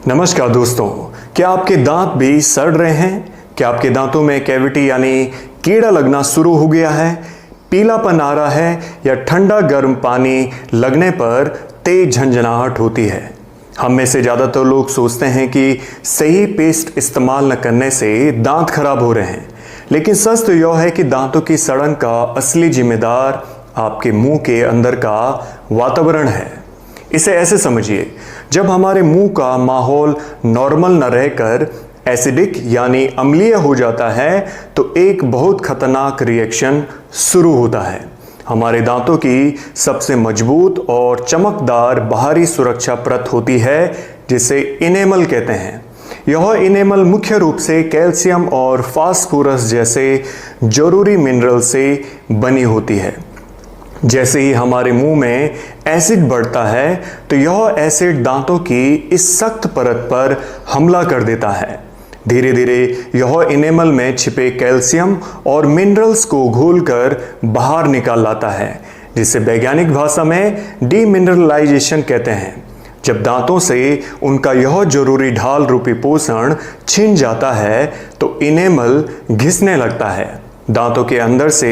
नमस्कार दोस्तों, क्या आपके दांत भी सड़ रहे हैं? क्या आपके दांतों में कैविटी यानी कीड़ा लगना शुरू हो गया है? पीलापन आ रहा है या ठंडा गर्म पानी लगने पर तेज झंझनाहट होती है? हम में से ज़्यादातर लोग सोचते हैं कि सही पेस्ट इस्तेमाल न करने से दांत खराब हो रहे हैं, लेकिन सच तो यह है कि दांतों की सड़न का असली जिम्मेदार आपके मुंह के अंदर का वातावरण है। इसे ऐसे समझिए, जब हमारे मुंह का माहौल नॉर्मल न रहकर एसिडिक यानी अम्लीय हो जाता है तो एक बहुत खतरनाक रिएक्शन शुरू होता है। हमारे दांतों की सबसे मजबूत और चमकदार बाहरी सुरक्षा परत होती है जिसे इनेमल कहते हैं। यह इनेमल मुख्य रूप से कैल्शियम और फास्फोरस जैसे जरूरी मिनरल से बनी होती है। जैसे ही हमारे मुंह में एसिड बढ़ता है तो यह एसिड दांतों की इस सख्त परत पर हमला कर देता है। धीरे धीरे यह इनेमल में छिपे कैल्शियम और मिनरल्स को घोलकर बाहर निकाल लाता है, जिसे वैज्ञानिक भाषा में डीमिनरलाइजेशन कहते हैं। जब दांतों से उनका यह जरूरी ढाल रूपी पोषण छिन जाता है तो इनेमल घिसने लगता है, दांतों के अंदर से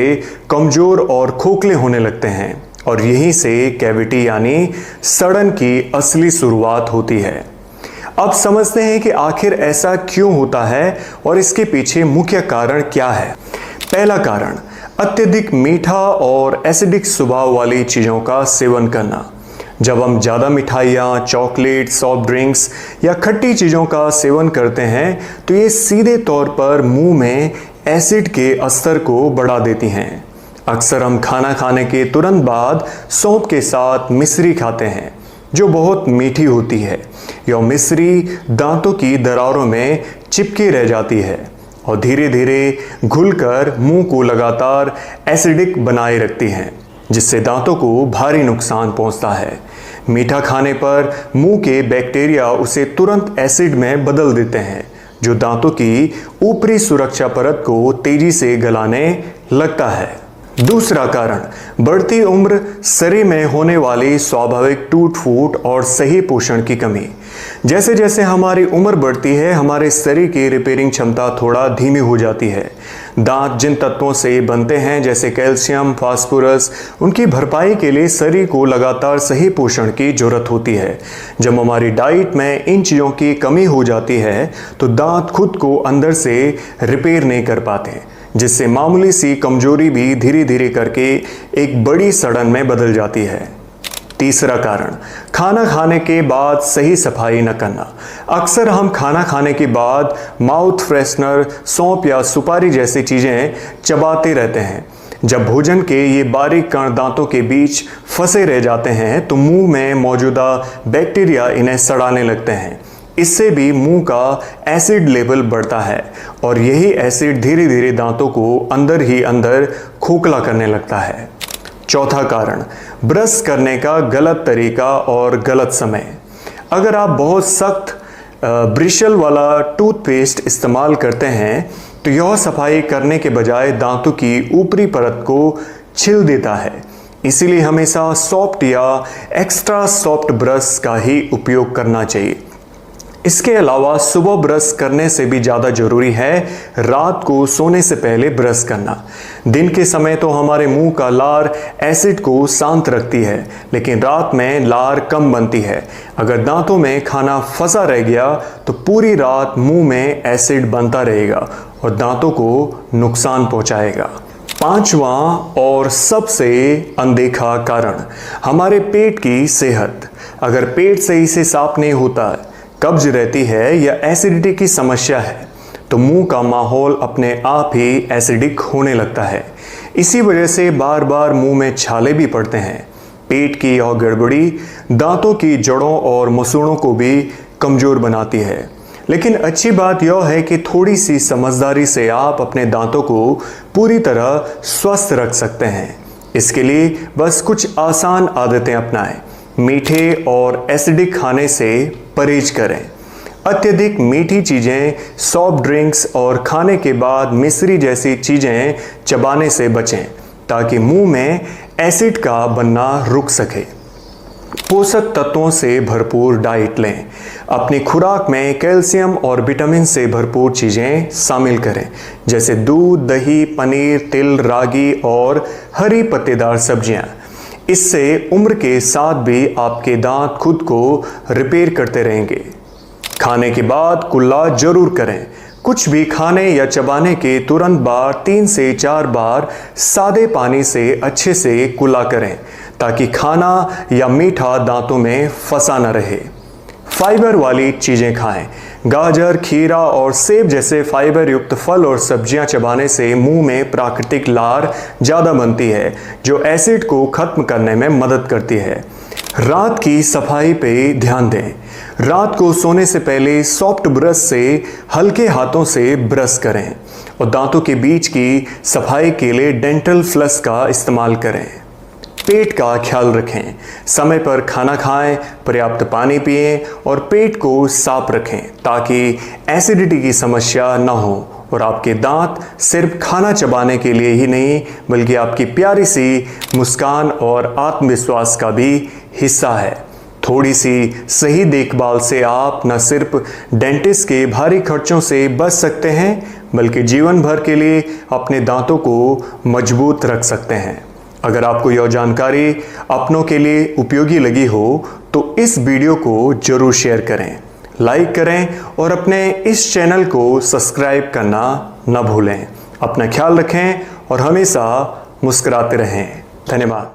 कमजोर और खोखले होने लगते हैं और यहीं से कैविटी यानी सड़न की असली शुरुआत होती है। अब समझते हैं कि आखिर ऐसा क्यों होता है और इसके पीछे मुख्य कारण क्या है। पहला कारण, अत्यधिक मीठा और एसिडिक स्वभाव वाली चीज़ों का सेवन करना। जब हम ज़्यादा मिठाइयाँ, चॉकलेट, सॉफ्ट ड्रिंक्स या खट्टी चीज़ों का सेवन करते हैं तो ये सीधे तौर पर मुंह में एसिड के स्तर को बढ़ा देती हैं। अक्सर हम खाना खाने के तुरंत बाद सौंफ के साथ मिश्री खाते हैं जो बहुत मीठी होती है। यह मिश्री दांतों की दरारों में चिपकी रह जाती है और धीरे धीरे घुलकर मुंह को लगातार एसिडिक बनाए रखती हैं, जिससे दांतों को भारी नुकसान पहुंचता है। मीठा खाने पर मुंह के बैक्टीरिया उसे तुरंत एसिड में बदल देते हैं, जो दांतों की ऊपरी सुरक्षा परत को तेजी से गलाने लगता है। दूसरा कारण, बढ़ती उम्र, शरीर में होने वाली स्वाभाविक टूट फूट और सही पोषण की कमी। जैसे जैसे हमारी उम्र बढ़ती है हमारे शरीर की रिपेयरिंग क्षमता थोड़ा धीमी हो जाती है। दांत जिन तत्वों से बनते हैं जैसे कैल्शियम, फास्फोरस, उनकी भरपाई के लिए शरीर को लगातार सही पोषण की जरूरत होती है। जब हमारी डाइट में इन चीज़ों की कमी हो जाती है तो दांत खुद को अंदर से रिपेयर नहीं कर पाते, जिससे मामूली सी कमजोरी भी धीरे धीरे करके एक बड़ी सड़न में बदल जाती है। तीसरा कारण, खाना खाने के बाद सही सफाई न करना। अक्सर हम खाना खाने के बाद माउथ फ्रेशनर, सौंफ या सुपारी जैसी चीज़ें चबाते रहते हैं। जब भोजन के ये बारीक कण दांतों के बीच फंसे रह जाते हैं तो मुंह में मौजूदा बैक्टीरिया इन्हें सड़ाने लगते हैं। इससे भी मुंह का एसिड लेवल बढ़ता है और यही एसिड धीरे धीरे दांतों को अंदर ही अंदर खोखला करने लगता है। चौथा कारण, ब्रश करने का गलत तरीका और गलत समय। अगर आप बहुत सख्त ब्रिशल वाला टूथपेस्ट इस्तेमाल करते हैं तो यह सफाई करने के बजाय दांतों की ऊपरी परत को छिल देता है। इसीलिए हमेशा सॉफ्ट या एक्स्ट्रा सॉफ्ट ब्रश का ही उपयोग करना चाहिए। इसके अलावा सुबह ब्रश करने से भी ज़्यादा ज़रूरी है रात को सोने से पहले ब्रश करना। दिन के समय तो हमारे मुंह का लार एसिड को शांत रखती है, लेकिन रात में लार कम बनती है। अगर दांतों में खाना फंसा रह गया तो पूरी रात मुंह में एसिड बनता रहेगा और दांतों को नुकसान पहुंचाएगा। पांचवा और सबसे अनदेखा कारण, हमारे पेट की सेहत। अगर पेट सही से साफ नहीं होता, कब्ज रहती है या एसिडिटी की समस्या है तो मुंह का माहौल अपने आप ही एसिडिक होने लगता है। इसी वजह से बार बार मुंह में छाले भी पड़ते हैं। पेट की यह गड़बड़ी दांतों की जड़ों और मसूड़ों को भी कमज़ोर बनाती है। लेकिन अच्छी बात यह है कि थोड़ी सी समझदारी से आप अपने दांतों को पूरी तरह स्वस्थ रख सकते हैं। इसके लिए बस कुछ आसान आदतें अपनाएं। मीठे और एसिडिक खाने से परहेज करें। अत्यधिक मीठी चीज़ें, सॉफ्ट ड्रिंक्स और खाने के बाद मिश्री जैसी चीज़ें चबाने से बचें ताकि मुंह में एसिड का बनना रुक सके। पोषक तत्वों से भरपूर डाइट लें। अपनी खुराक में कैल्शियम और विटामिन से भरपूर चीज़ें शामिल करें, जैसे दूध, दही, पनीर, तिल, रागी और हरी पत्तेदार सब्जियां। इससे उम्र के साथ भी आपके दांत खुद को रिपेयर करते रहेंगे। खाने के बाद कुल्ला जरूर करें। कुछ भी खाने या चबाने के तुरंत बाद 3 से 4 बार सादे पानी से अच्छे से कुल्ला करें, ताकि खाना या मीठा दांतों में फंसा न रहे। फाइबर वाली चीज़ें खाएं। गाजर, खीरा और सेब जैसे फाइबर युक्त फल और सब्जियां चबाने से मुंह में प्राकृतिक लार ज़्यादा बनती है, जो एसिड को खत्म करने में मदद करती है। रात की सफाई पे ध्यान दें। रात को सोने से पहले सॉफ्ट ब्रश से हल्के हाथों से ब्रश करें और दांतों के बीच की सफाई के लिए डेंटल फ्लॉस का इस्तेमाल करें। पेट का ख्याल रखें। समय पर खाना खाएं, पर्याप्त पानी पिएं और पेट को साफ रखें, ताकि एसिडिटी की समस्या न हो और आपके दांत सिर्फ खाना चबाने के लिए ही नहीं, बल्कि आपकी प्यारी सी मुस्कान और आत्मविश्वास का भी हिस्सा है। थोड़ी सी सही देखभाल से आप न सिर्फ डेंटिस्ट के भारी खर्चों से बच सकते हैं, बल्कि जीवन भर के लिए अपने दांतों को मजबूत रख सकते हैं। अगर आपको यह जानकारी अपनों के लिए उपयोगी लगी हो तो इस वीडियो को जरूर शेयर करें, लाइक करें और अपने इस चैनल को सब्सक्राइब करना न भूलें। अपना ख्याल रखें और हमेशा मुस्कुराते रहें। धन्यवाद।